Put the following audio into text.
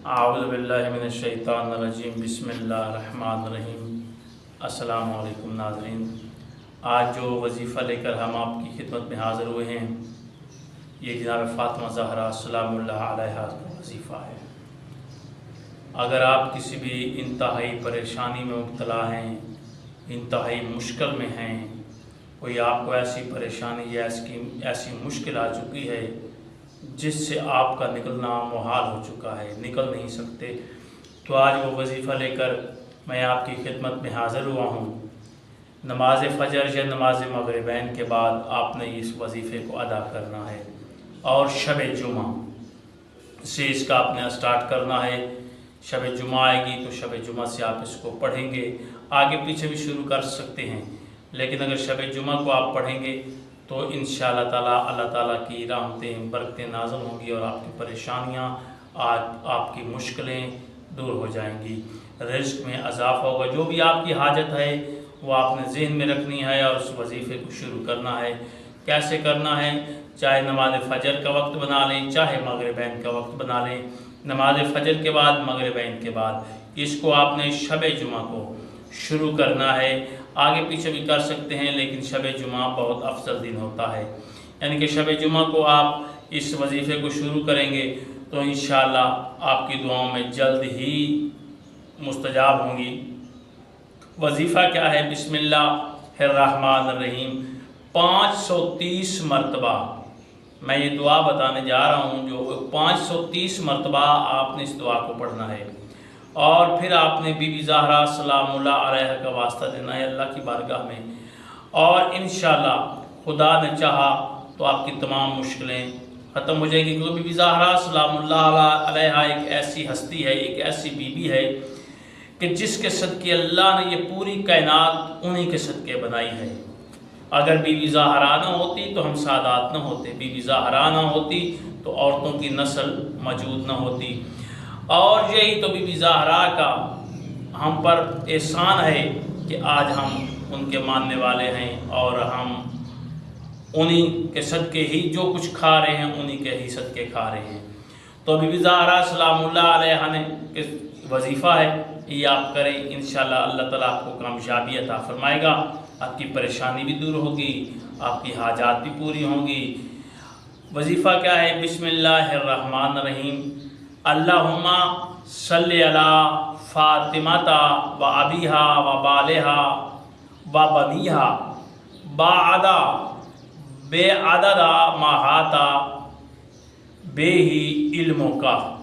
अऊज़ु बिल्लाहि मिनश्शैतानिर्रजीम बिस्मिल्लाहिर्रहमानिर्रहीम। अस्सलामु अलैकुम नाज़रीन, आज जो वजीफ़ा लेकर हम आपकी खिदमत में हाज़िर हुए हैं ये जनाब फ़ातिमा ज़हरा सलामुल्लाह अलैहा का वजीफ़ा है। अगर आप किसी भी इंतहाई परेशानी में मुब्तला हैं, इंतहाई मुश्किल में हैं, कोई आपको ऐसी परेशानी या ऐसी मुश्किल आ चुकी है जिससे आपका निकलना मुहाल हो चुका है, निकल नहीं सकते, तो आज वो वजीफ़ा लेकर मैं आपकी खिदमत में हाज़िर हुआ हूँ। नमाज फ़जर या नमाज मगरिबैन के बाद आपने इस वजीफ़े को अदा करना है और शब जुमा से इसका आपने स्टार्ट करना है। शब जुमा आएगी तो शब जुमा से आप इसको पढ़ेंगे, आगे पीछे भी शुरू कर सकते हैं, लेकिन अगर शब जुमा को आप पढ़ेंगे तो इंशाअल्लाह ताला अल्लाह ताला की रहमतें बरकतें नाज़िल होंगी और आपकी परेशानियाँ आपकी मुश्किलें दूर हो जाएंगी, रिज़्क़ में इजाफ़ा होगा। जो भी आपकी हाजत है वो आपने ज़हन में रखनी है और उस वजीफ़े को शुरू करना है। कैसे करना है? चाहे नमाज फ़जर का वक्त बना लें, चाहे मगरिबैन का वक्त बना लें। नमाज फ़जर के बाद, मगरिबैन के बाद इसको आपने शब जुमा को शुरू करना है। आगे पीछे भी कर सकते हैं, लेकिन शब जुमा बहुत अफजल दिन होता है। यानी कि शब जुमा को आप इस वजीफ़े को शुरू करेंगे तो इंशाअल्लाह आपकी दुआओं में जल्द ही मुस्तजाब होंगी। वजीफ़ा क्या है? बिस्मिल्लाहिर्रहमानिर्रहीम 530 मरतबा मैं ये दुआ बताने जा रहा हूँ, जो 530 मरतबा आपने इस दुआ को पढ़ना है और फिर आपने बीबी ज़हरा सलामुल्लाह अलैहा का वास्ता देना है अल्लाह की बारगाह में। और इंशाअल्लाह खुदा ने चाहा तो आपकी तमाम मुश्किलें ख़त्म हो जाएंगी, क्योंकि बीबी ज़हरा सलामुल्लाह अलैहा एक ऐसी हस्ती है, एक ऐसी बीबी है कि जिसके सदक़े अल्लाह ने ये पूरी कायनात उन्हीं के सदक़े बनाई है। अगर बीबी ज़हरा ना होती तो हम सादात न होते, बीबी ज़हरा ना होती तो औरतों की नस्ल मौजूद न होती। और यही तो बीबी ज़हरा का हम पर एहसान है कि आज हम उनके मानने वाले हैं और हम उन्हीं के सदक़े ही जो कुछ खा रहे हैं, उन्हीं के ही सदक़े खा रहे हैं। तो बीबी ज़हरा सलामुल्लाह अलैहा ने के वजीफ़ा है, ये आप करें, इंशाअल्लाह अल्लाह ताला आपको कामयाबी अता फरमाएगा, आपकी परेशानी भी दूर होगी, आपकी हाजात भी पूरी होंगी। वजीफ़ा क्या है? बिस्मिल्लाहिर्रहमानिर्रहीम अल्लाहुम्मा सल्लि अला फ़ातिमाता व अबीहा व बालिहा व बनीहा बाअदा बेअददा माहाता बेही इल्मो का।